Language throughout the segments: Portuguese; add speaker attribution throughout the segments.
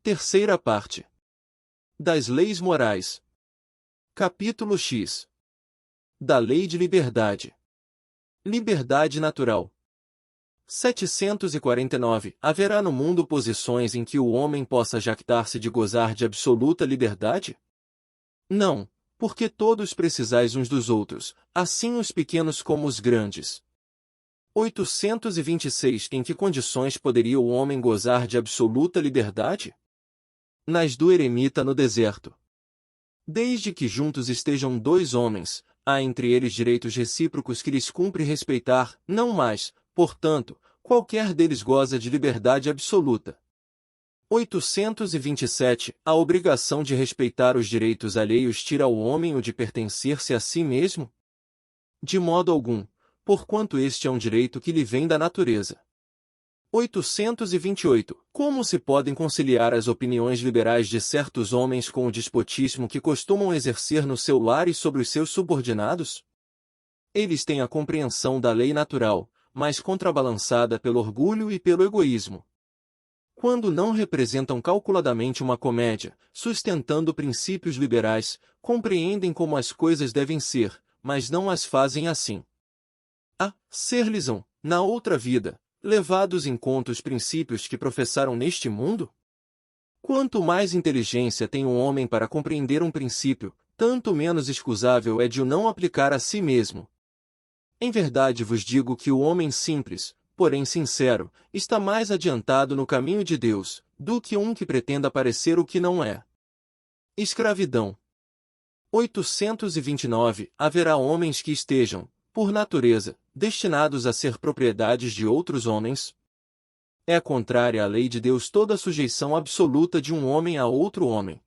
Speaker 1: Terceira parte. Das leis morais. Capítulo X. Da lei de liberdade. Liberdade natural. 749. Haverá no mundo posições em que o homem possa jactar-se de gozar de absoluta liberdade? Não, porque todos precisais uns dos outros, assim os pequenos como os grandes. 826. Em que condições poderia o homem gozar de absoluta liberdade? Nas do eremita no deserto. Desde que juntos estejam dois homens, há entre eles direitos recíprocos que lhes cumpre respeitar, não mais, portanto, qualquer deles goza de liberdade absoluta. 827. A obrigação de respeitar os direitos alheios tira ao homem o de pertencer-se a si mesmo? De modo algum, porquanto este é um direito que lhe vem da natureza. 828. Como se podem conciliar as opiniões liberais de certos homens com o despotismo que costumam exercer no seu lar e sobre os seus subordinados? Eles têm a compreensão da lei natural, mas contrabalançada pelo orgulho e pelo egoísmo. Quando não representam calculadamente uma comédia, sustentando princípios liberais, compreendem como as coisas devem ser, mas não as fazem assim. A ser-lhes-ão, na outra vida, levados em conta os princípios que professaram neste mundo? Quanto mais inteligência tem um homem para compreender um princípio, tanto menos escusável é de o não aplicar a si mesmo. Em verdade vos digo que o homem simples, porém sincero, está mais adiantado no caminho de Deus, do que um que pretenda parecer o que não é. Escravidão. 829. Haverá homens que estejam, por natureza, destinados a ser propriedades de outros homens? É contrária à lei de Deus toda a sujeição absoluta de um homem a outro homem.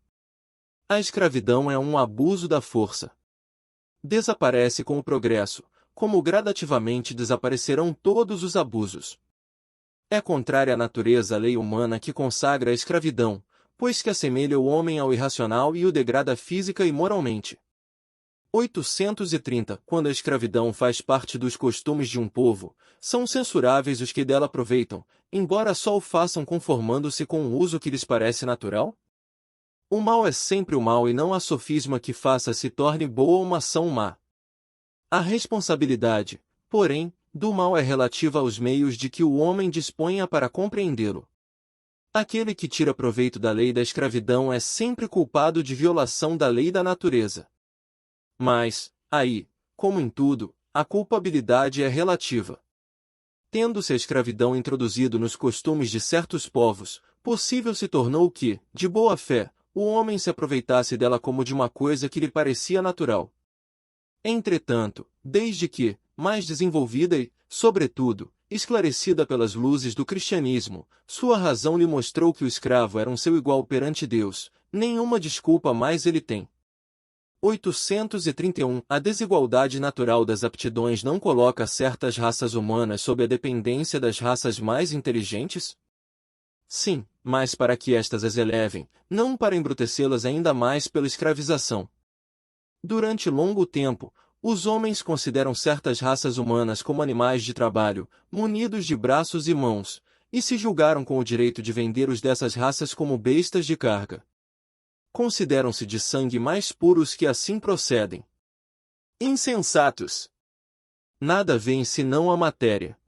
Speaker 1: A escravidão é um abuso da força. Desaparece com o progresso, como gradativamente desaparecerão todos os abusos. É contrária à natureza a lei humana que consagra a escravidão, pois que assemelha o homem ao irracional e o degrada física e moralmente. 830. Quando a escravidão faz parte dos costumes de um povo, são censuráveis os que dela aproveitam, embora só o façam conformando-se com o uso que lhes parece natural? O mal é sempre o mal e não há sofisma que faça se torne boa uma ação má. A responsabilidade, porém, do mal é relativa aos meios de que o homem disponha para compreendê-lo. Aquele que tira proveito da lei da escravidão é sempre culpado de violação da lei da natureza. Mas, aí, como em tudo, a culpabilidade é relativa. Tendo-se a escravidão introduzido nos costumes de certos povos, possível se tornou que, de boa fé, o homem se aproveitasse dela como de uma coisa que lhe parecia natural. Entretanto, desde que, mais desenvolvida e, sobretudo, esclarecida pelas luzes do cristianismo, sua razão lhe mostrou que o escravo era um seu igual perante Deus, nenhuma desculpa mais ele tem. 831. A desigualdade natural das aptidões não coloca certas raças humanas sob a dependência das raças mais inteligentes? Sim, mas para que estas as elevem, não para embrutecê-las ainda mais pela escravização. Durante longo tempo, os homens consideram certas raças humanas como animais de trabalho, munidos de braços e mãos, e se julgaram com o direito de vender os dessas raças como bestas de carga. Consideram-se de sangue mais puros que assim procedem. Insensatos! Nada veem senão a matéria.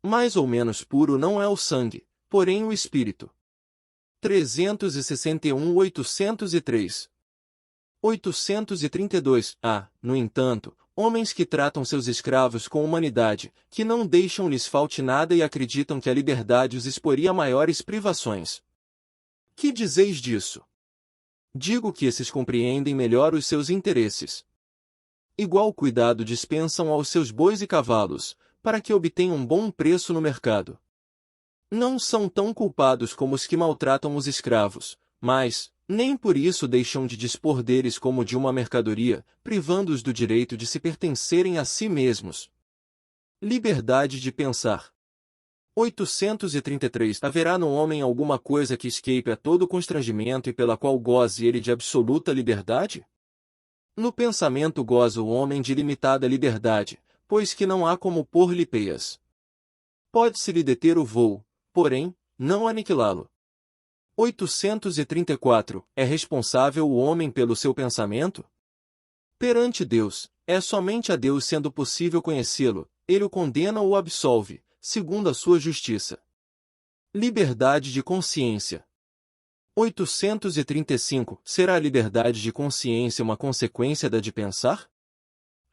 Speaker 1: Mais ou menos puro não é o sangue, porém o espírito. 361-803. 832. Há, no entanto, homens que tratam seus escravos com humanidade, que não deixam lhes falte nada e acreditam que a liberdade os exporia a maiores privações. Que dizeis disso? Digo que esses compreendem melhor os seus interesses. Igual cuidado dispensam aos seus bois e cavalos, para que obtenham bom preço no mercado. Não são tão culpados como os que maltratam os escravos, mas, nem por isso deixam de dispor deles como de uma mercadoria, privando-os do direito de se pertencerem a si mesmos. Liberdade de pensar. 833. Haverá no homem alguma coisa que escape a todo constrangimento e pela qual goze ele de absoluta liberdade? No pensamento goza o homem de limitada liberdade, pois que não há como pôr-lhe peias. Pode-se-lhe deter o voo, porém, não aniquilá-lo. 834. É responsável o homem pelo seu pensamento? Perante Deus, é somente a Deus sendo possível conhecê-lo, ele o condena ou absolve, segundo a sua justiça. Liberdade de consciência. 835. Será a liberdade de consciência uma consequência da de pensar?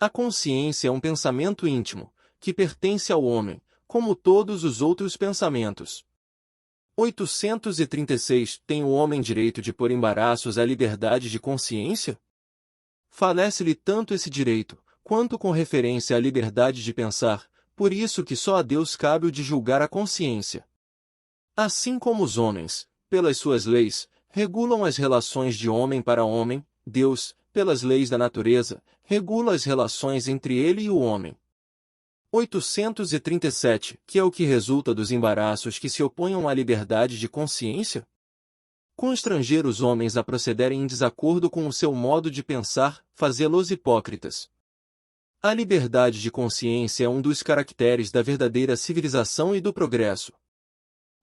Speaker 1: A consciência é um pensamento íntimo, que pertence ao homem, como todos os outros pensamentos. 836. Tem o homem direito de pôr embaraços à liberdade de consciência? Falece-lhe tanto esse direito, quanto com referência à liberdade de pensar, por isso que só a Deus cabe o de julgar a consciência. Assim como os homens, pelas suas leis, regulam as relações de homem para homem, Deus, pelas leis da natureza, regula as relações entre ele e o homem. 837. Que é o que resulta dos embaraços que se oponham à liberdade de consciência? Constranger os homens a procederem em desacordo com o seu modo de pensar, fazê-los hipócritas. A liberdade de consciência é um dos caracteres da verdadeira civilização e do progresso.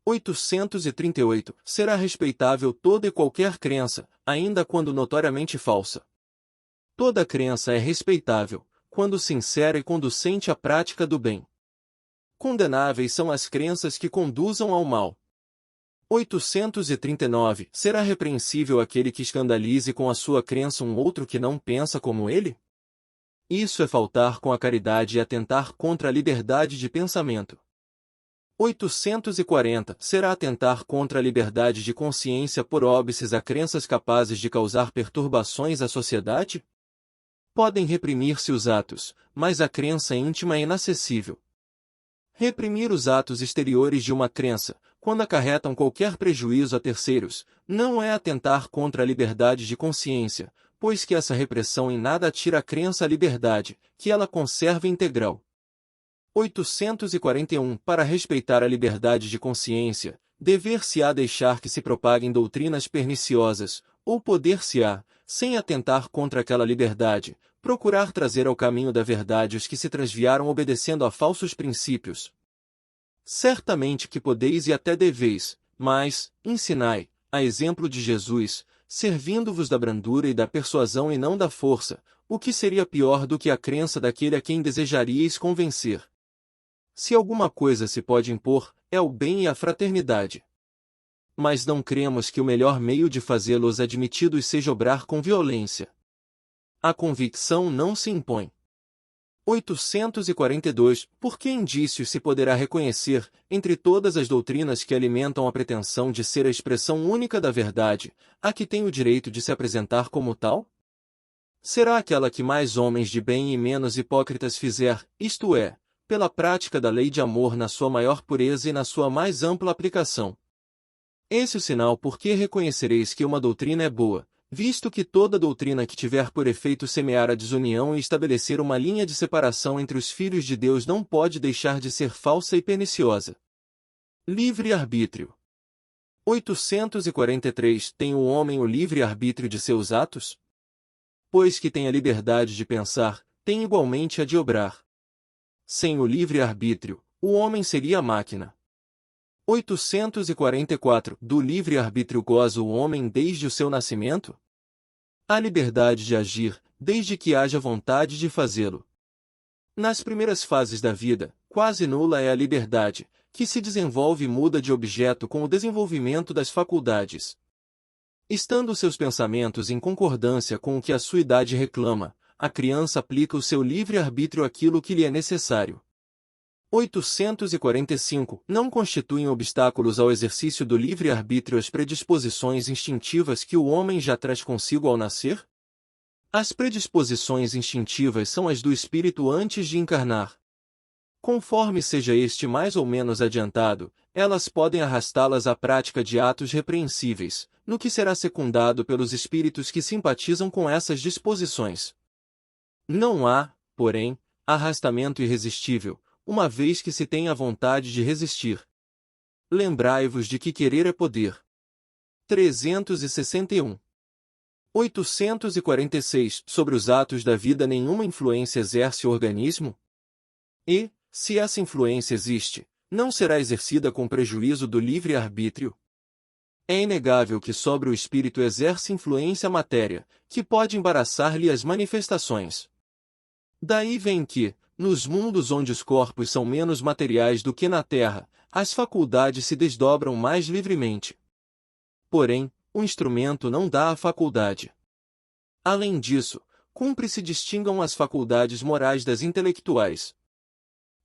Speaker 1: 838. Será respeitável toda e qualquer crença, ainda quando notoriamente falsa. Toda crença é respeitável, quando sincera e conducente à prática do bem. Condenáveis são as crenças que conduzam ao mal. 839. Será repreensível aquele que escandalize com a sua crença um outro que não pensa como ele? Isso é faltar com a caridade e atentar contra a liberdade de pensamento. 840. Será atentar contra a liberdade de consciência por óbices a crenças capazes de causar perturbações à sociedade? Podem reprimir-se os atos, mas a crença íntima é inacessível. Reprimir os atos exteriores de uma crença, quando acarretam qualquer prejuízo a terceiros, não é atentar contra a liberdade de consciência, pois que essa repressão em nada tira a crença à liberdade, que ela conserva integral. 841. Para respeitar a liberdade de consciência, dever-se-á deixar que se propaguem doutrinas perniciosas, ou poder-se-á, sem atentar contra aquela liberdade, procurar trazer ao caminho da verdade os que se transviaram obedecendo a falsos princípios. Certamente que podeis e até deveis, mas, ensinai, a exemplo de Jesus, servindo-vos da brandura e da persuasão e não da força, o que seria pior do que a crença daquele a quem desejaríeis convencer. Se alguma coisa se pode impor, é o bem e a fraternidade. Mas não cremos que o melhor meio de fazê-los admitidos seja obrar com violência. A convicção não se impõe. 842. Por que indícios se poderá reconhecer, entre todas as doutrinas que alimentam a pretensão de ser a expressão única da verdade, a que tem o direito de se apresentar como tal? Será aquela que mais homens de bem e menos hipócritas fizer, isto é, pela prática da lei de amor na sua maior pureza e na sua mais ampla aplicação. Esse é o sinal por que reconhecereis que uma doutrina é boa, visto que toda doutrina que tiver por efeito semear a desunião e estabelecer uma linha de separação entre os filhos de Deus não pode deixar de ser falsa e perniciosa. Livre-arbítrio. 843. Tem o homem o livre-arbítrio de seus atos? Pois que tem a liberdade de pensar, tem igualmente a de obrar. Sem o livre-arbítrio, o homem seria a máquina. 844. Do livre-arbítrio goza o homem desde o seu nascimento? A liberdade de agir, desde que haja vontade de fazê-lo. Nas primeiras fases da vida, quase nula é a liberdade, que se desenvolve e muda de objeto com o desenvolvimento das faculdades. Estando seus pensamentos em concordância com o que a sua idade reclama, a criança aplica o seu livre-arbítrio àquilo que lhe é necessário. 845. Não constituem obstáculos ao exercício do livre-arbítrio as predisposições instintivas que o homem já traz consigo ao nascer? As predisposições instintivas são as do espírito antes de encarnar. Conforme seja este mais ou menos adiantado, elas podem arrastá-las à prática de atos repreensíveis, no que será secundado pelos espíritos que simpatizam com essas disposições. Não há, porém, arrastamento irresistível, uma vez que se tem a vontade de resistir. Lembrai-vos de que querer é poder. 361. 846. Sobre os atos da vida nenhuma influência exerce o organismo? E, se essa influência existe, não será exercida com prejuízo do livre-arbítrio? É inegável que sobre o espírito exerce influência a matéria, que pode embaraçar-lhe as manifestações. Daí vem que, nos mundos onde os corpos são menos materiais do que na Terra, as faculdades se desdobram mais livremente. Porém, o instrumento não dá a faculdade. Além disso, cumpre se distingam as faculdades morais das intelectuais.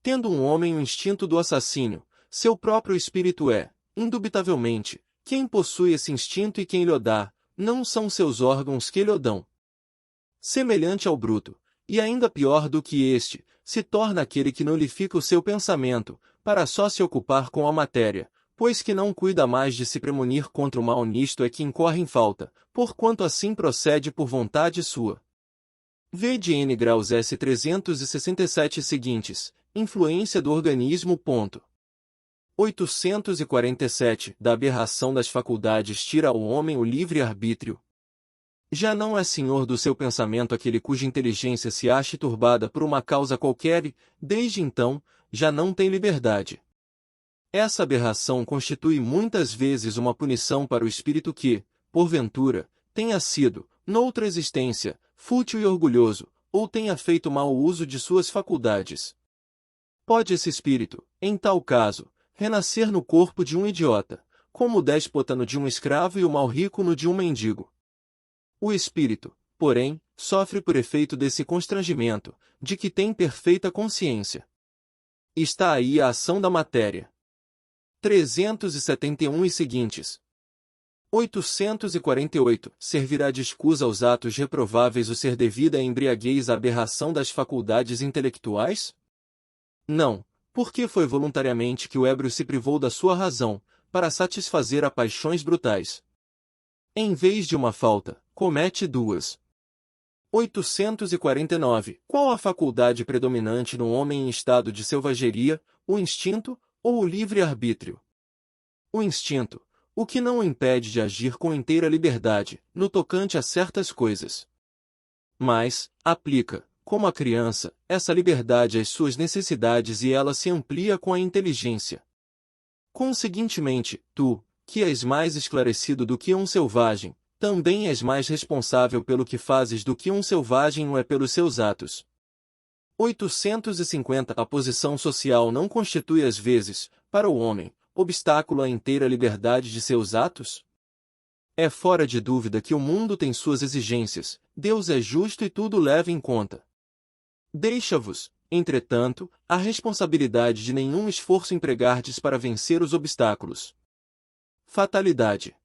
Speaker 1: Tendo um homem o instinto do assassínio, seu próprio espírito é, indubitavelmente, quem possui esse instinto e quem lhe o dá, não são seus órgãos que lhe o dão. Semelhante ao bruto, e ainda pior do que este, se torna aquele que nulifica o seu pensamento, para só se ocupar com a matéria, pois que não cuida mais de se premunir contra o mal nisto é que incorre em falta, porquanto assim procede por vontade sua. Vede N graus S 367 seguintes, influência do organismo. 847 Da aberração das faculdades tira ao homem o livre-arbítrio. Já não é senhor do seu pensamento aquele cuja inteligência se ache turbada por uma causa qualquer e, desde então, já não tem liberdade. Essa aberração constitui muitas vezes uma punição para o espírito que, porventura, tenha sido, noutra existência, fútil e orgulhoso, ou tenha feito mau uso de suas faculdades. Pode esse espírito, em tal caso, renascer no corpo de um idiota, como o déspota no de um escravo e o mal rico no de um mendigo. O espírito, porém, sofre por efeito desse constrangimento, de que tem perfeita consciência. Está aí a ação da matéria. 371 e seguintes. 848 Servirá de escusa aos atos reprováveis o ser devida à embriaguez à aberração das faculdades intelectuais? Não, porque foi voluntariamente que o ébrio se privou da sua razão, para satisfazer a paixões brutais. Em vez de uma falta, comete duas. 849 Qual a faculdade predominante no homem em estado de selvageria, o instinto ou o livre-arbítrio? O instinto, o que não o impede de agir com inteira liberdade, no tocante a certas coisas. Mas, aplica, como a criança, essa liberdade às suas necessidades e ela se amplia com a inteligência. Conseguintemente, tu, que és mais esclarecido do que um selvagem, também és mais responsável pelo que fazes do que um selvagem o é pelos seus atos. 850 A posição social não constitui às vezes, para o homem, obstáculo à inteira liberdade de seus atos? É fora de dúvida que o mundo tem suas exigências, Deus é justo e tudo leva em conta. Deixa-vos, entretanto, a responsabilidade de nenhum esforço empregardes para vencer os obstáculos. Fatalidade.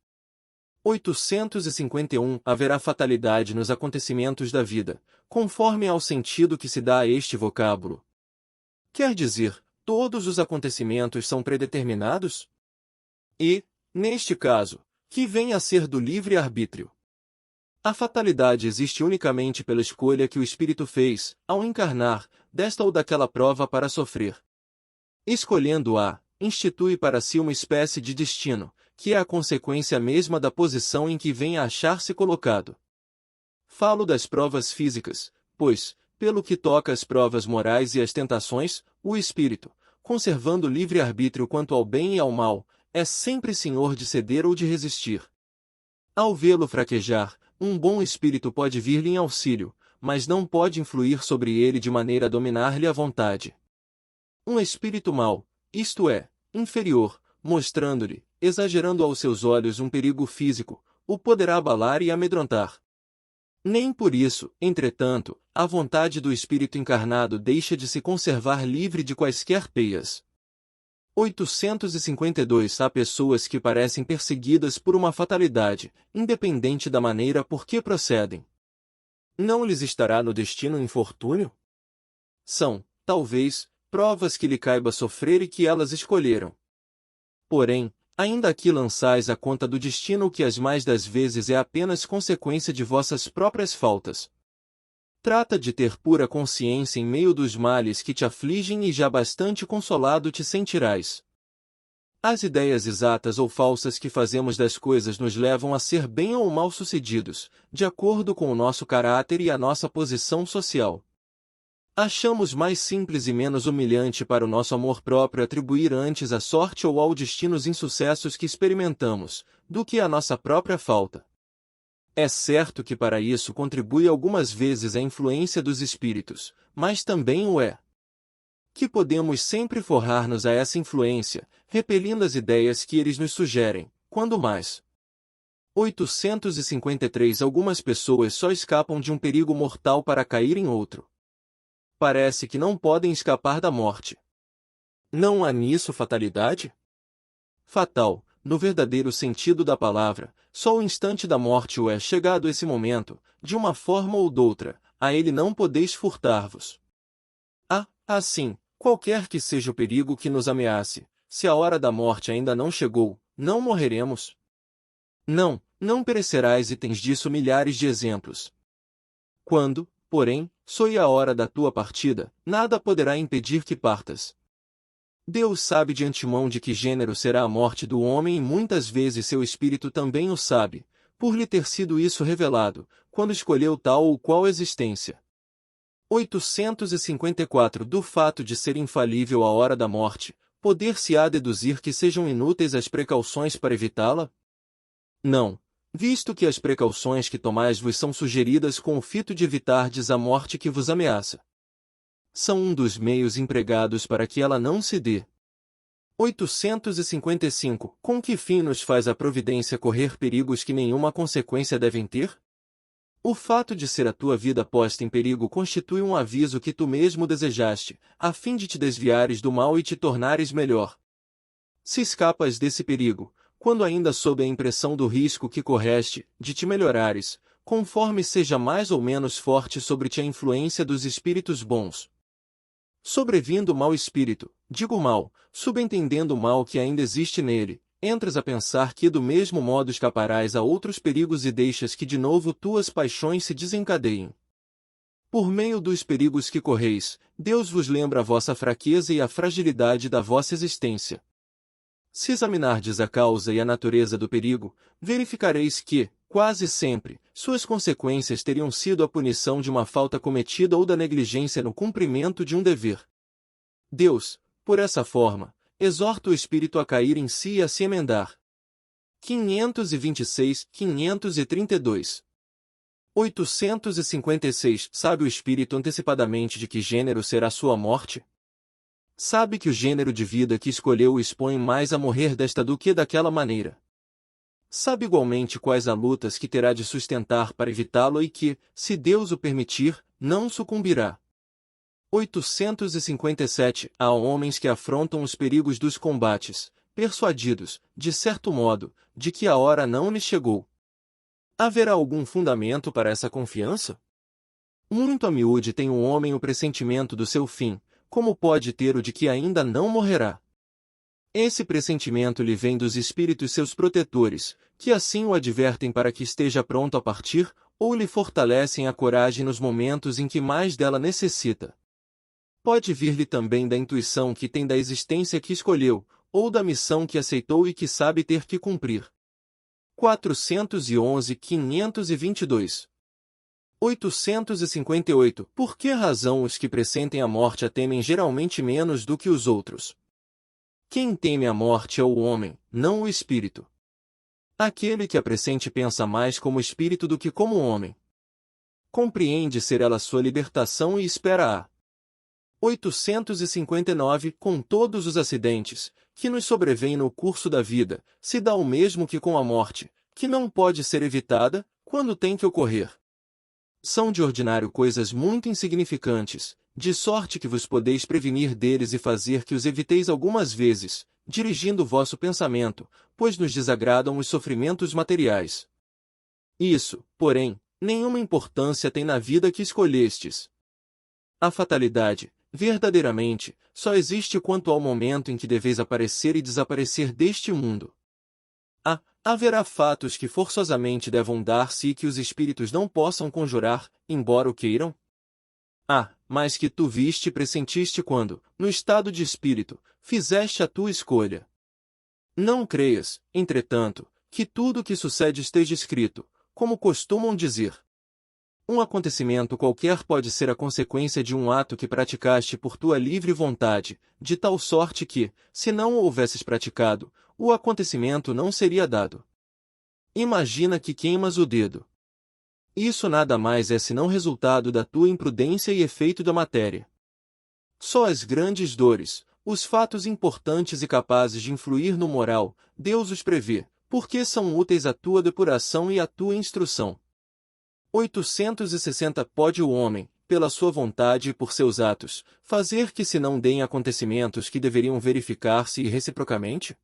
Speaker 1: 851 Haverá fatalidade nos acontecimentos da vida, conforme ao sentido que se dá a este vocábulo. Quer dizer, todos os acontecimentos são predeterminados? E, neste caso, que vem a ser do livre-arbítrio. A fatalidade existe unicamente pela escolha que o espírito fez, ao encarnar, desta ou daquela prova para sofrer. Escolhendo-a, institui para si uma espécie de destino, que é a consequência mesma da posição em que vem a achar-se colocado. Falo das provas físicas, pois, pelo que toca às provas morais e às tentações, o espírito, conservando livre-arbítrio quanto ao bem e ao mal, é sempre senhor de ceder ou de resistir. Ao vê-lo fraquejar, um bom espírito pode vir-lhe em auxílio, mas não pode influir sobre ele de maneira a dominar-lhe a vontade. Um espírito mau, isto é, inferior, mostrando-lhe, exagerando aos seus olhos um perigo físico, o poderá abalar e amedrontar. Nem por isso, entretanto, a vontade do espírito encarnado deixa de se conservar livre de quaisquer peias. 852 Há pessoas que parecem perseguidas por uma fatalidade, independente da maneira por que procedem. Não lhes estará no destino infortúnio? São, talvez, provas que lhe caiba sofrer e que elas escolheram. Porém, ainda aqui lançais à conta do destino o que as mais das vezes é apenas consequência de vossas próprias faltas. Trata de ter pura consciência em meio dos males que te afligem e já bastante consolado te sentirás. As ideias exatas ou falsas que fazemos das coisas nos levam a ser bem ou mal sucedidos, de acordo com o nosso caráter e a nossa posição social. Achamos mais simples e menos humilhante para o nosso amor próprio atribuir antes à sorte ou ao destino os insucessos que experimentamos, do que à nossa própria falta. É certo que para isso contribui algumas vezes a influência dos espíritos, mas também o é. Que podemos sempre forrar-nos a essa influência, repelindo as ideias que eles nos sugerem, quando mais. 853 Algumas pessoas só escapam de um perigo mortal para cair em outro. Parece que não podem escapar da morte. Não há nisso fatalidade? Fatal, no verdadeiro sentido da palavra, só o instante da morte o é chegado esse momento, de uma forma ou doutra, a ele não podeis furtar-vos. Assim, qualquer que seja o perigo que nos ameace, se a hora da morte ainda não chegou, não morreremos. Não perecerás e tens disso milhares de exemplos. Quando, porém, soe a hora da tua partida, nada poderá impedir que partas. Deus sabe de antemão de que gênero será a morte do homem e muitas vezes seu espírito também o sabe, por lhe ter sido isso revelado, quando escolheu tal ou qual existência. 854 Do fato de ser infalível a hora da morte, poder-se-á deduzir que sejam inúteis as precauções para evitá-la? Não, visto que as precauções que tomais vos são sugeridas com o fito de evitardes a morte que vos ameaça. São um dos meios empregados para que ela não se dê. 855 Com que fim nos faz a providência correr perigos que nenhuma consequência devem ter? O fato de ser a tua vida posta em perigo constitui um aviso que tu mesmo desejaste, a fim de te desviares do mal e te tornares melhor. Se escapas desse perigo, quando ainda sob a impressão do risco que correste, de te melhorares, conforme seja mais ou menos forte sobre ti a influência dos espíritos bons. Sobrevindo o mau espírito, digo mal, subentendendo o mal que ainda existe nele, entras a pensar que do mesmo modo escaparás a outros perigos e deixas que de novo tuas paixões se desencadeiem. Por meio dos perigos que correis, Deus vos lembra a vossa fraqueza e a fragilidade da vossa existência. Se examinardes a causa e a natureza do perigo, verificareis que, quase sempre, suas consequências teriam sido a punição de uma falta cometida ou da negligência no cumprimento de um dever. Deus, por essa forma, exorta o espírito a cair em si e a se emendar. 526-532 856 Sabe o espírito antecipadamente de que gênero será sua morte? Sabe que o gênero de vida que escolheu o expõe mais a morrer desta do que daquela maneira. Sabe igualmente quais as lutas que terá de sustentar para evitá-lo e que, se Deus o permitir, não sucumbirá. 857 Há homens que afrontam os perigos dos combates, persuadidos, de certo modo, de que a hora não lhes chegou. Haverá algum fundamento para essa confiança? Muito a miúde tem um homem o pressentimento do seu fim, como pode ter o de que ainda não morrerá? Esse pressentimento lhe vem dos espíritos seus protetores, que assim o advertem para que esteja pronto a partir, ou lhe fortalecem a coragem nos momentos em que mais dela necessita. Pode vir-lhe também da intuição que tem da existência que escolheu, ou da missão que aceitou e que sabe ter que cumprir. 411-522 858 Por que razão os que pressentem a morte a temem geralmente menos do que os outros? Quem teme a morte é o homem, não o espírito. Aquele que a pressente pensa mais como espírito do que como homem. Compreende ser ela sua libertação e espera-a. 859 Com todos os acidentes, que nos sobrevêm no curso da vida, se dá o mesmo que com a morte, que não pode ser evitada, quando tem que ocorrer. São de ordinário coisas muito insignificantes, de sorte que vos podeis prevenir deles e fazer que os eviteis algumas vezes, dirigindo o vosso pensamento, pois nos desagradam os sofrimentos materiais. Isso, porém, nenhuma importância tem na vida que escolhestes. A fatalidade, verdadeiramente, só existe quanto ao momento em que deveis aparecer e desaparecer deste mundo. Haverá fatos que forçosamente devam dar-se e que os espíritos não possam conjurar, embora o queiram? Mas que tu viste e pressentiste quando, no estado de espírito, fizeste a tua escolha. Não creias, entretanto, que tudo o que sucede esteja escrito, como costumam dizer. Um acontecimento qualquer pode ser a consequência de um ato que praticaste por tua livre vontade, de tal sorte que, se não o houvesses praticado, o acontecimento não seria dado. Imagina que queimas o dedo. Isso nada mais é senão resultado da tua imprudência e efeito da matéria. Só as grandes dores, os fatos importantes e capazes de influir no moral, Deus os prevê, porque são úteis à tua depuração e à tua instrução. 860 Pode o homem, pela sua vontade e por seus atos, fazer que se não deem acontecimentos que deveriam verificar-se e reciprocamente?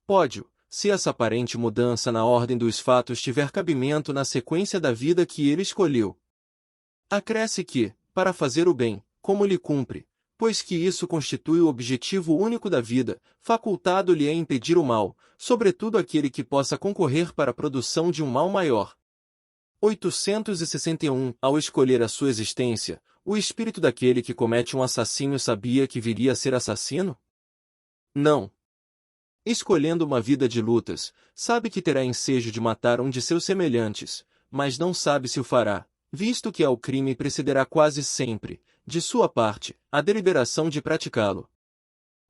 Speaker 1: Pode-o, se essa aparente mudança na ordem dos fatos tiver cabimento na sequência da vida que ele escolheu. Acresce que, para fazer o bem, como lhe cumpre, pois que isso constitui o objetivo único da vida, facultado-lhe é impedir o mal, sobretudo aquele que possa concorrer para a produção de um mal maior. 861 Ao escolher a sua existência, o espírito daquele que comete um assassínio sabia que viria a ser assassino? Não. Escolhendo uma vida de lutas, sabe que terá ensejo de matar um de seus semelhantes, mas não sabe se o fará, visto que ao crime precederá quase sempre, de sua parte, a deliberação de praticá-lo.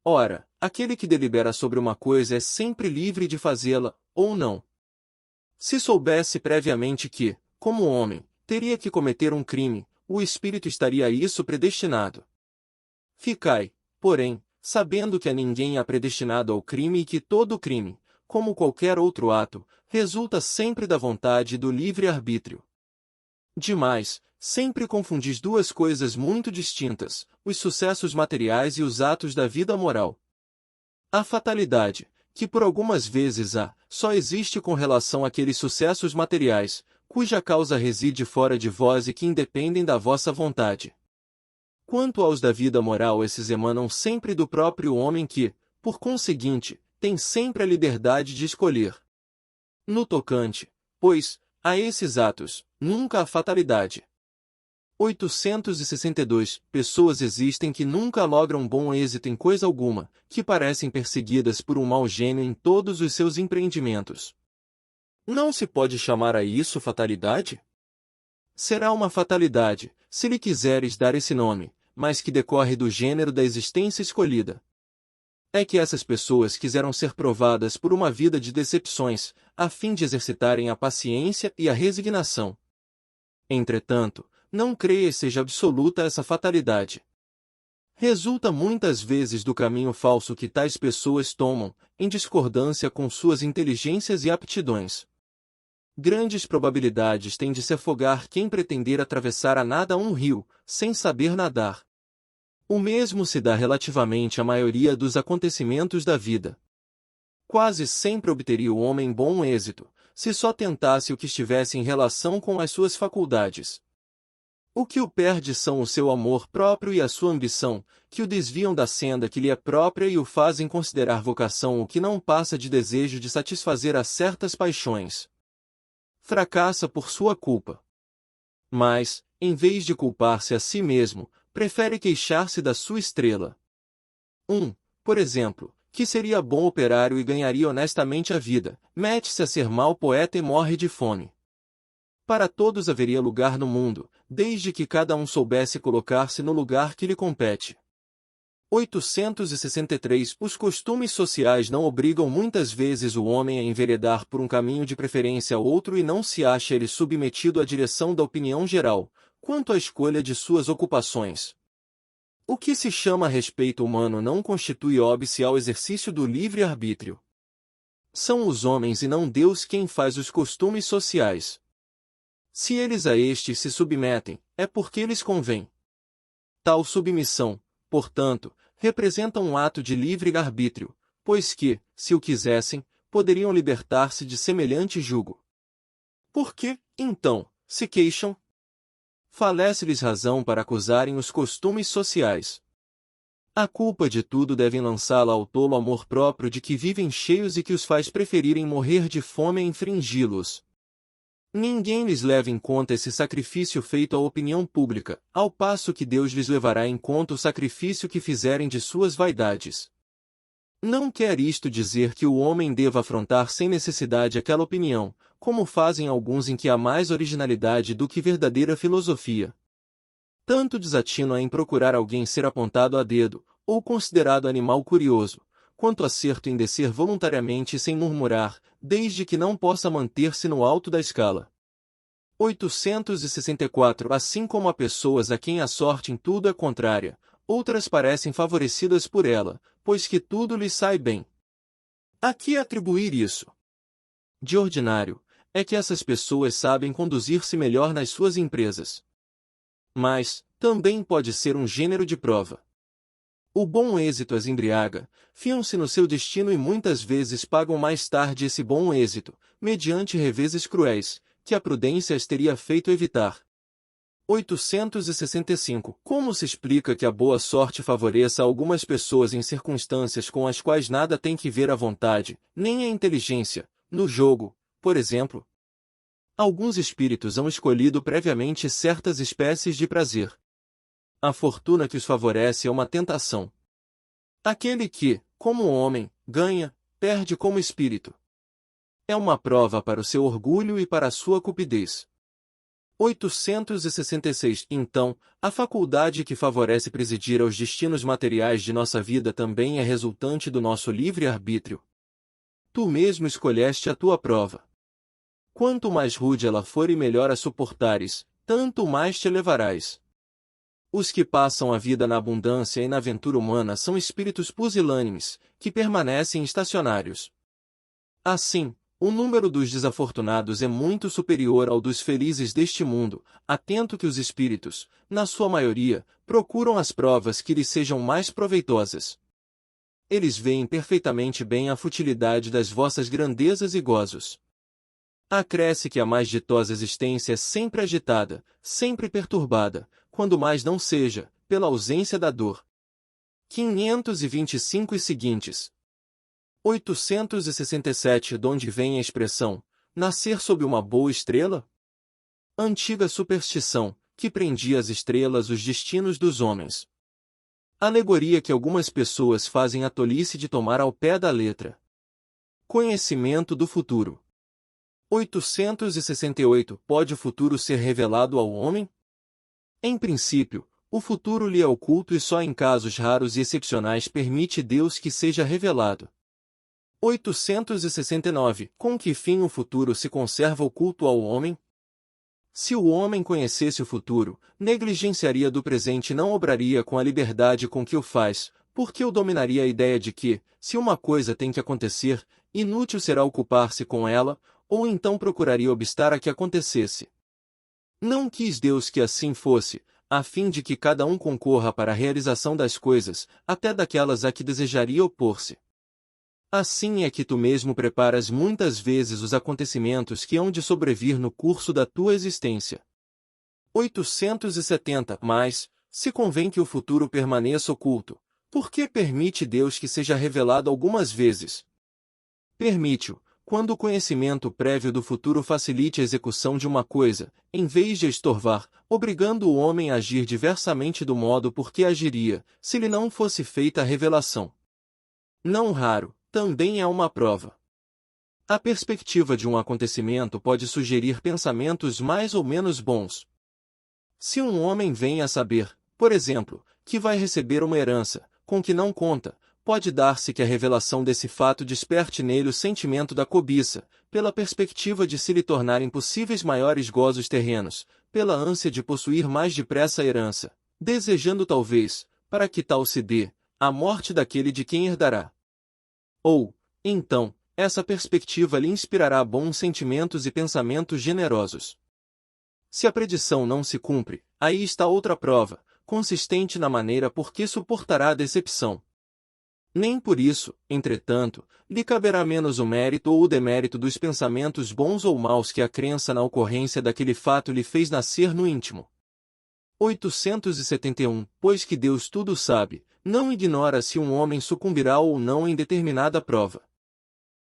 Speaker 1: Ora, aquele que delibera sobre uma coisa é sempre livre de fazê-la, ou não. Se soubesse previamente que, como homem, teria que cometer um crime, o espírito estaria a isso predestinado. Ficai, porém, sabendo que a ninguém há predestinado ao crime e que todo crime, como qualquer outro ato, resulta sempre da vontade e do livre-arbítrio. Demais, sempre confundis duas coisas muito distintas, os sucessos materiais e os atos da vida moral. A fatalidade, que por algumas vezes há, só existe com relação àqueles sucessos materiais, cuja causa reside fora de vós e que independem da vossa vontade. Quanto aos da vida moral, esses emanam sempre do próprio homem que, por conseguinte, tem sempre a liberdade de escolher. No tocante, pois, a esses atos, nunca há fatalidade. 862 Pessoas existem que nunca logram bom êxito em coisa alguma, que parecem perseguidas por um mau gênio em todos os seus empreendimentos. Não se pode chamar a isso fatalidade? Será uma fatalidade, se lhe quiseres dar esse nome, mas que decorre do gênero da existência escolhida. É que essas pessoas quiseram ser provadas por uma vida de decepções, a fim de exercitarem a paciência e a resignação. Entretanto, não creias seja absoluta essa fatalidade. Resulta muitas vezes do caminho falso que tais pessoas tomam, em discordância com suas inteligências e aptidões. Grandes probabilidades tem de se afogar quem pretender atravessar a nada um rio, sem saber nadar. O mesmo se dá relativamente à maioria dos acontecimentos da vida. Quase sempre obteria o homem bom êxito, se só tentasse o que estivesse em relação com as suas faculdades. O que o perde são o seu amor próprio e a sua ambição, que o desviam da senda que lhe é própria e o fazem considerar vocação o que não passa de desejo de satisfazer a certas paixões. Fracassa por sua culpa. Mas, em vez de culpar-se a si mesmo, prefere queixar-se da sua estrela. Por exemplo, que seria bom operário e ganharia honestamente a vida, mete-se a ser mau poeta e morre de fome. Para todos haveria lugar no mundo, desde que cada um soubesse colocar-se no lugar que lhe compete. 863 Os costumes sociais não obrigam muitas vezes o homem a enveredar por um caminho de preferência a outro e não se acha ele submetido à direção da opinião geral, quanto à escolha de suas ocupações. O que se chama respeito humano não constitui óbice ao exercício do livre-arbítrio. São os homens e não Deus quem faz os costumes sociais. Se eles a estes se submetem, é porque lhes convém. Tal submissão, portanto, representa um ato de livre-arbítrio, pois que, se o quisessem, poderiam libertar-se de semelhante jugo. Por que, então, se queixam? Falece-lhes razão para acusarem os costumes sociais. A culpa de tudo devem lançá-la ao tolo amor próprio de que vivem cheios e que os faz preferirem morrer de fome a infringi-los. Ninguém lhes leva em conta esse sacrifício feito à opinião pública, ao passo que Deus lhes levará em conta o sacrifício que fizerem de suas vaidades. Não quer isto dizer que o homem deva afrontar sem necessidade aquela opinião, como fazem alguns em que há mais originalidade do que verdadeira filosofia. Tanto desatino há em procurar alguém ser apontado a dedo, ou considerado animal curioso, quanto acerto em descer voluntariamente sem murmurar, desde que não possa manter-se no alto da escala. 864 Assim como há pessoas a quem a sorte em tudo é contrária, outras parecem favorecidas por ela, pois que tudo lhes sai bem. A que atribuir isso? De ordinário, é que essas pessoas sabem conduzir-se melhor nas suas empresas. Mas, também pode ser um gênero de prova. O bom êxito as embriaga, fiam-se no seu destino e muitas vezes pagam mais tarde esse bom êxito, mediante reveses cruéis, que a prudência as teria feito evitar. 865 Como se explica que a boa sorte favoreça algumas pessoas em circunstâncias com as quais nada tem que ver a vontade, nem a inteligência, no jogo, por exemplo? Alguns espíritos hão escolhido previamente certas espécies de prazer. A fortuna que os favorece é uma tentação. Aquele que, como homem, ganha, perde como espírito. É uma prova para o seu orgulho e para a sua cupidez. 866 Então, a faculdade que favorece presidir aos destinos materiais de nossa vida também é resultante do nosso livre-arbítrio. Tu mesmo escolheste a tua prova. Quanto mais rude ela for e melhor a suportares, tanto mais te elevarás. Os que passam a vida na abundância e na aventura humana são espíritos pusilânimes, que permanecem estacionários. Assim, o número dos desafortunados é muito superior ao dos felizes deste mundo, atento que os espíritos, na sua maioria, procuram as provas que lhes sejam mais proveitosas. Eles veem perfeitamente bem a futilidade das vossas grandezas e gozos. Acresce que a mais ditosa existência é sempre agitada, sempre perturbada, quando mais não seja, pela ausência da dor. 525 e seguintes. 867 Donde vem a expressão, nascer sob uma boa estrela? Antiga superstição, que prendia às estrelas os destinos dos homens. Alegoria que algumas pessoas fazem a tolice de tomar ao pé da letra. Conhecimento do futuro. 868 Pode o futuro ser revelado ao homem? Em princípio, o futuro lhe é oculto e só em casos raros e excepcionais permite Deus que seja revelado. 869 Com que fim o futuro se conserva oculto ao homem? Se o homem conhecesse o futuro, negligenciaria do presente e não obraria com a liberdade com que o faz, porque o dominaria a ideia de que, se uma coisa tem que acontecer, inútil será ocupar-se com ela, ou então procuraria obstar a que acontecesse. Não quis Deus que assim fosse, a fim de que cada um concorra para a realização das coisas, até daquelas a que desejaria opor-se. Assim é que tu mesmo preparas muitas vezes os acontecimentos que hão de sobrevir no curso da tua existência. 870 Mas, se convém que o futuro permaneça oculto, por que permite Deus que seja revelado algumas vezes? Permite-o, quando o conhecimento prévio do futuro facilite a execução de uma coisa, em vez de a estorvar, obrigando o homem a agir diversamente do modo por que agiria, se lhe não fosse feita a revelação. Não raro, também é uma prova. A perspectiva de um acontecimento pode sugerir pensamentos mais ou menos bons. Se um homem vem a saber, por exemplo, que vai receber uma herança, com que não conta, pode dar-se que a revelação desse fato desperte nele o sentimento da cobiça, pela perspectiva de se lhe tornarem possíveis maiores gozos terrenos, pela ânsia de possuir mais depressa a herança, desejando talvez, para que tal se dê, a morte daquele de quem herdará. Ou, então, essa perspectiva lhe inspirará bons sentimentos e pensamentos generosos. Se a predição não se cumpre, aí está outra prova, consistente na maneira por que suportará a decepção. Nem por isso, entretanto, lhe caberá menos o mérito ou o demérito dos pensamentos bons ou maus que a crença na ocorrência daquele fato lhe fez nascer no íntimo. 871 Pois que Deus tudo sabe, não ignora se um homem sucumbirá ou não em determinada prova.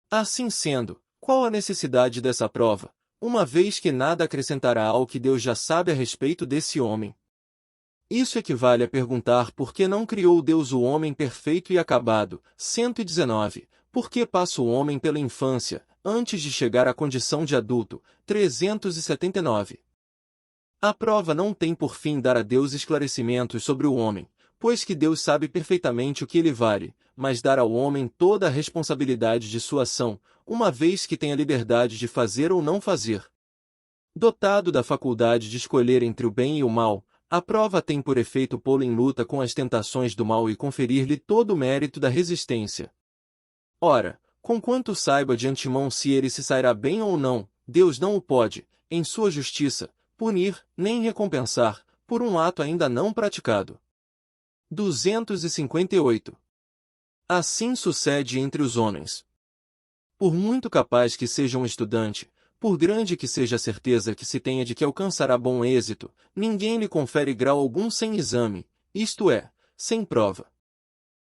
Speaker 1: Assim sendo, qual a necessidade dessa prova, uma vez que nada acrescentará ao que Deus já sabe a respeito desse homem? Isso equivale a perguntar por que não criou Deus o homem perfeito e acabado. 119. Por que passa o homem pela infância, antes de chegar à condição de adulto? 379. A prova não tem por fim dar a Deus esclarecimentos sobre o homem, pois que Deus sabe perfeitamente o que ele vale, mas dar ao homem toda a responsabilidade de sua ação, uma vez que tem a liberdade de fazer ou não fazer. Dotado da faculdade de escolher entre o bem e o mal, a prova tem por efeito pô-lo em luta com as tentações do mal e conferir-lhe todo o mérito da resistência. Ora, conquanto saiba de antemão se ele se sairá bem ou não, Deus não o pode, em sua justiça, punir, nem recompensar, por um ato ainda não praticado. 258. Assim sucede entre os homens. Por muito capaz que seja um estudante, por grande que seja a certeza que se tenha de que alcançará bom êxito, ninguém lhe confere grau algum sem exame, isto é, sem prova.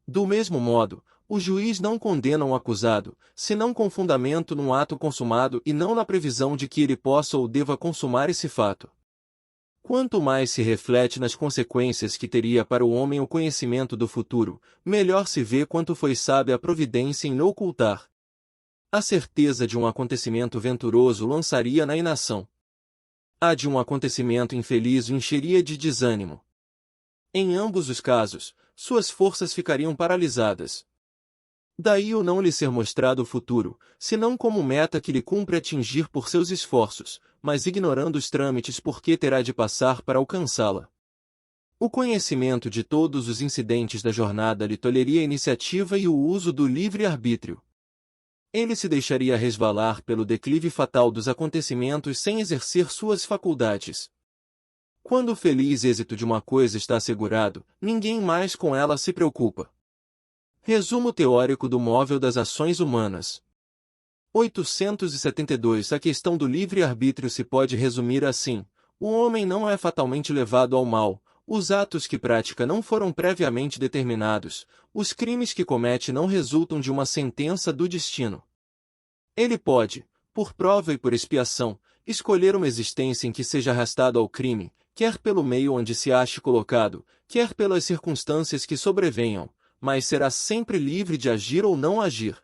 Speaker 1: Do mesmo modo, o juiz não condena um acusado, senão com fundamento num ato consumado e não na previsão de que ele possa ou deva consumar esse fato. Quanto mais se reflete nas consequências que teria para o homem o conhecimento do futuro, melhor se vê quanto foi sábia a providência em ocultar. A certeza de um acontecimento venturoso lançaria na inação. A de um acontecimento infeliz o encheria de desânimo. Em ambos os casos, suas forças ficariam paralisadas. Daí o não lhe ser mostrado o futuro, senão como meta que lhe cumpre atingir por seus esforços, mas ignorando os trâmites por que terá de passar para alcançá-la. O conhecimento de todos os incidentes da jornada lhe tolheria a iniciativa e o uso do livre-arbítrio. Ele se deixaria resvalar pelo declive fatal dos acontecimentos sem exercer suas faculdades. Quando o feliz êxito de uma coisa está assegurado, ninguém mais com ela se preocupa. Resumo teórico do móvel das ações humanas. 872. A questão do livre-arbítrio se pode resumir assim: o homem não é fatalmente levado ao mal, os atos que pratica não foram previamente determinados, os crimes que comete não resultam de uma sentença do destino. Ele pode, por prova e por expiação, escolher uma existência em que seja arrastado ao crime, quer pelo meio onde se ache colocado, quer pelas circunstâncias que sobrevenham, mas será sempre livre de agir ou não agir.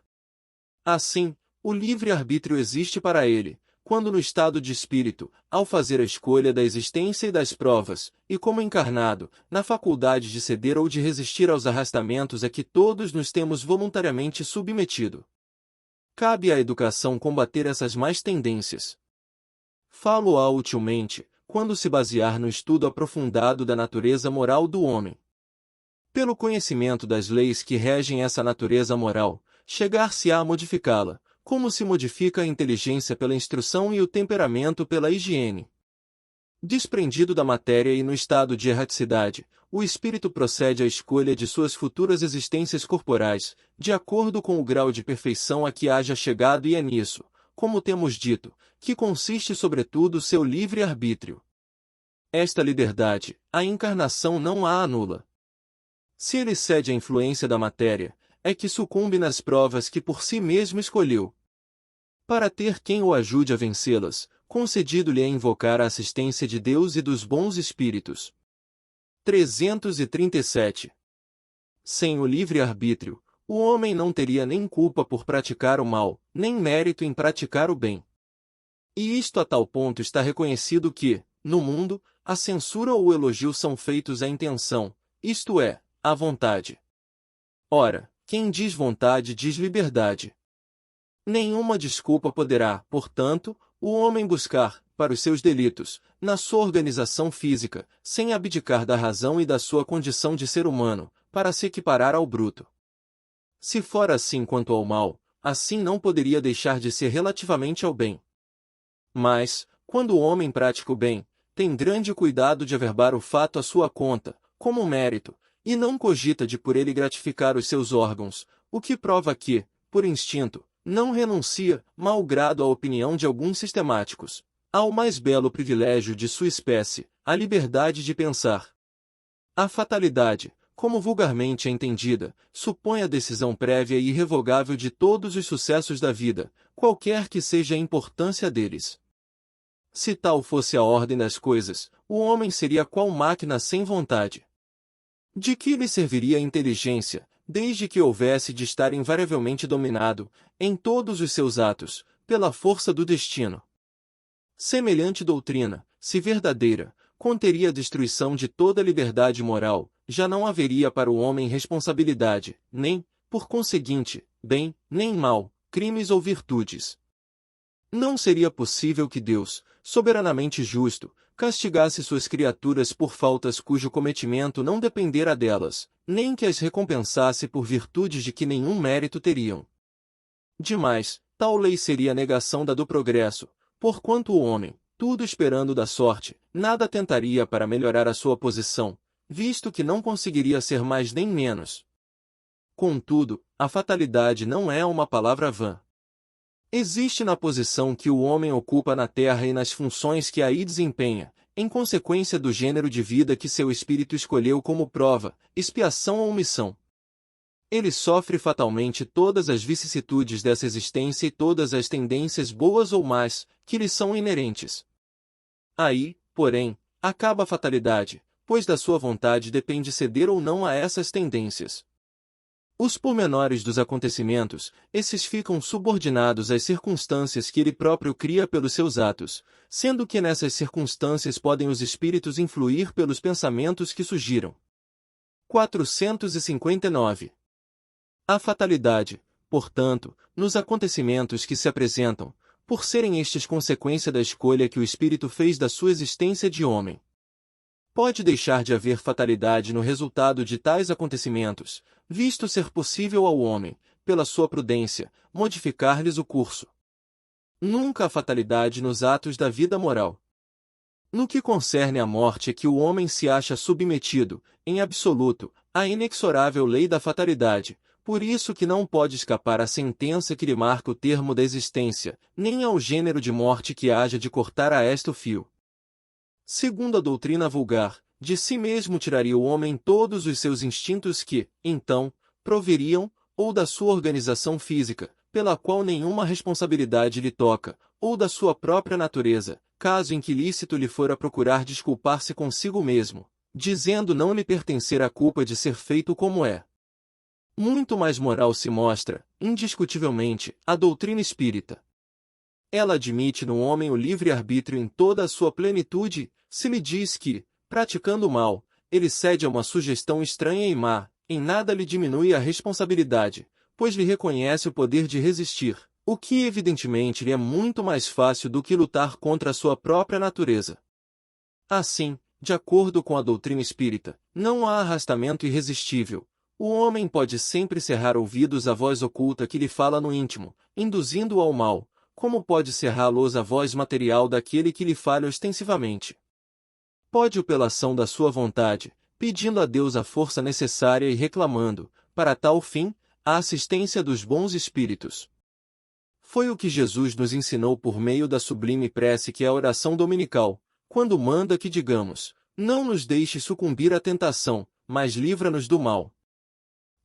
Speaker 1: Assim, o livre-arbítrio existe para ele, quando no estado de espírito, ao fazer a escolha da existência e das provas, e como encarnado, na faculdade de ceder ou de resistir aos arrastamentos a que todos nos temos voluntariamente submetido. Cabe à educação combater essas más tendências. Falo-a utilmente, quando se basear no estudo aprofundado da natureza moral do homem. Pelo conhecimento das leis que regem essa natureza moral, chegar-se-á a modificá-la, como se modifica a inteligência pela instrução e o temperamento pela higiene. Desprendido da matéria e no estado de erraticidade, o espírito procede à escolha de suas futuras existências corporais, de acordo com o grau de perfeição a que haja chegado, e é nisso, como temos dito, que consiste sobretudo seu livre-arbítrio. Esta liberdade, a encarnação não a anula. Se ele cede à influência da matéria, é que sucumbe nas provas que por si mesmo escolheu. Para ter quem o ajude a vencê-las, concedido-lhe é invocar a assistência de Deus e dos bons espíritos. 337. Sem o livre-arbítrio, o homem não teria nem culpa por praticar o mal, nem mérito em praticar o bem. E isto a tal ponto está reconhecido que, no mundo, a censura ou o elogio são feitos à intenção, isto é, à vontade. Ora, quem diz vontade diz liberdade. Nenhuma desculpa poderá, portanto, o homem buscar, para os seus delitos, na sua organização física, sem abdicar da razão e da sua condição de ser humano, para se equiparar ao bruto. Se for assim quanto ao mal, assim não poderia deixar de ser relativamente ao bem. Mas, quando o homem pratica o bem, tem grande cuidado de averbar o fato à sua conta, como um mérito, e não cogita de por ele gratificar os seus órgãos, o que prova que, por instinto, não renuncia, malgrado a opinião de alguns sistemáticos, ao mais belo privilégio de sua espécie, a liberdade de pensar. A fatalidade, como vulgarmente é entendida, supõe a decisão prévia e irrevogável de todos os sucessos da vida, qualquer que seja a importância deles. Se tal fosse a ordem das coisas, o homem seria qual máquina sem vontade. De que lhe serviria a inteligência, desde que houvesse de estar invariavelmente dominado, em todos os seus atos, pela força do destino? Semelhante doutrina, se verdadeira, conteria a destruição de toda liberdade moral, já não haveria para o homem responsabilidade, nem, por conseguinte, bem, nem mal, crimes ou virtudes. Não seria possível que Deus, soberanamente justo, castigasse suas criaturas por faltas cujo cometimento não dependera delas, nem que as recompensasse por virtudes de que nenhum mérito teriam. Demais, tal lei seria a negação da do progresso, porquanto o homem, tudo esperando da sorte, nada tentaria para melhorar a sua posição, visto que não conseguiria ser mais nem menos. Contudo, a fatalidade não é uma palavra vã. Existe na posição que o homem ocupa na Terra e nas funções que aí desempenha, em consequência do gênero de vida que seu espírito escolheu como prova, expiação ou missão. Ele sofre fatalmente todas as vicissitudes dessa existência e todas as tendências boas ou más, que lhe são inerentes. Aí, porém, acaba a fatalidade, pois da sua vontade depende ceder ou não a essas tendências. Os pormenores dos acontecimentos, esses ficam subordinados às circunstâncias que ele próprio cria pelos seus atos, sendo que nessas circunstâncias podem os espíritos influir pelos pensamentos que surgiram. 459. A fatalidade, portanto, nos acontecimentos que se apresentam, por serem estes consequência da escolha que o espírito fez da sua existência de homem. Pode deixar de haver fatalidade no resultado de tais acontecimentos, visto ser possível ao homem, pela sua prudência, modificar-lhes o curso. Nunca há fatalidade nos atos da vida moral. No que concerne à morte é que o homem se acha submetido, em absoluto, à inexorável lei da fatalidade, por isso que não pode escapar à sentença que lhe marca o termo da existência, nem ao gênero de morte que haja de cortar a esta o fio. Segundo a doutrina vulgar, de si mesmo tiraria o homem todos os seus instintos que, então, proveriam, ou da sua organização física, pela qual nenhuma responsabilidade lhe toca, ou da sua própria natureza, caso em que lícito lhe fora procurar desculpar-se consigo mesmo, dizendo não lhe pertencer a culpa de ser feito como é. Muito mais moral se mostra, indiscutivelmente, a doutrina espírita. Ela admite no homem o livre-arbítrio em toda a sua plenitude, se lhe diz que, praticando o mal, ele cede a uma sugestão estranha e má, em nada lhe diminui a responsabilidade, pois lhe reconhece o poder de resistir, o que evidentemente lhe é muito mais fácil do que lutar contra a sua própria natureza. Assim, de acordo com a doutrina espírita, não há arrastamento irresistível. O homem pode sempre cerrar ouvidos à voz oculta que lhe fala no íntimo, induzindo-o ao mal, como pode cerrá-los à voz material daquele que lhe fala ostensivamente. Pode-o pela ação da sua vontade, pedindo a Deus a força necessária e reclamando, para tal fim, a assistência dos bons espíritos. Foi o que Jesus nos ensinou por meio da sublime prece que é a oração dominical, quando manda que digamos, não nos deixe sucumbir à tentação, mas livra-nos do mal.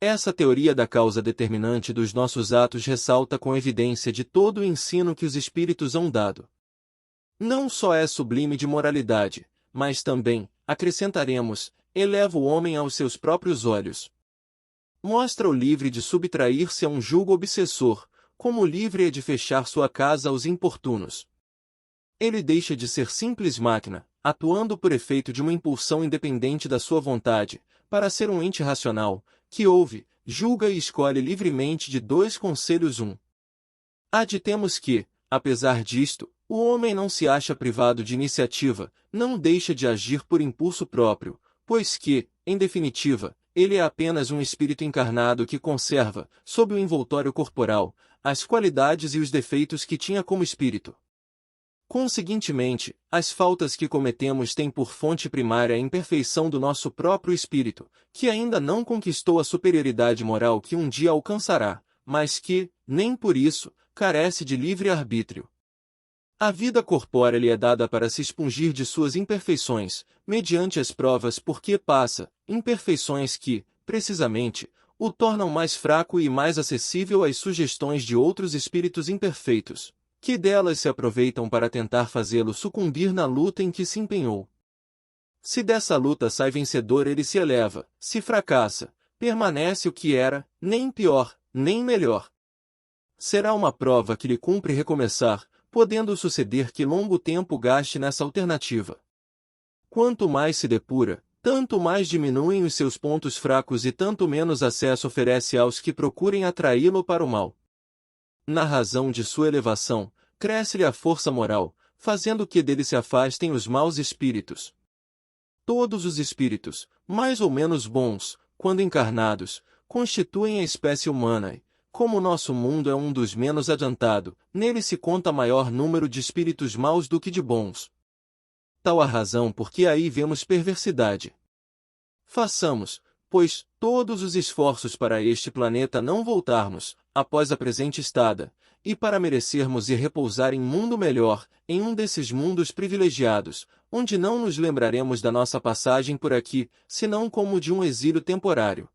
Speaker 1: Essa teoria da causa determinante dos nossos atos ressalta com evidência de todo o ensino que os espíritos hão dado. Não só é sublime de moralidade, mas também, acrescentaremos, eleva o homem aos seus próprios olhos. Mostra-o livre de subtrair-se a um jugo obsessor, como livre é de fechar sua casa aos importunos. Ele deixa de ser simples máquina, atuando por efeito de uma impulsão independente da sua vontade, para ser um ente racional, que ouve, julga e escolhe livremente de dois conselhos um. Aditemos que, apesar disto, o homem não se acha privado de iniciativa, não deixa de agir por impulso próprio, pois que, em definitiva, ele é apenas um espírito encarnado que conserva, sob o envoltório corporal, as qualidades e os defeitos que tinha como espírito. Conseguintemente, as faltas que cometemos têm por fonte primária a imperfeição do nosso próprio espírito, que ainda não conquistou a superioridade moral que um dia alcançará, mas que, nem por isso, carece de livre-arbítrio. A vida corpórea lhe é dada para se expungir de suas imperfeições, mediante as provas por que passa, imperfeições que, precisamente, o tornam mais fraco e mais acessível às sugestões de outros espíritos imperfeitos. que delas se aproveitam para tentar fazê-lo sucumbir na luta em que se empenhou. Se dessa luta sai vencedor, ele se eleva; se fracassa, permanece o que era, nem pior, nem melhor. Será uma prova que lhe cumpre recomeçar, podendo suceder que longo tempo gaste nessa alternativa. Quanto mais se depura, tanto mais diminuem os seus pontos fracos e tanto menos acesso oferece aos que procurem atraí-lo para o mal. Na razão de sua elevação, cresce-lhe a força moral, fazendo que dele se afastem os maus espíritos. Todos os espíritos, mais ou menos bons, quando encarnados, constituem a espécie humana e, como o nosso mundo é um dos menos adiantado, nele se conta maior número de espíritos maus do que de bons. Tal a razão por que aí vemos perversidade. Façamos, pois, todos os esforços para este planeta não voltarmos, após a presente estada, e para merecermos ir repousar em mundo melhor, em um desses mundos privilegiados, onde não nos lembraremos da nossa passagem por aqui, senão como de um exílio temporário.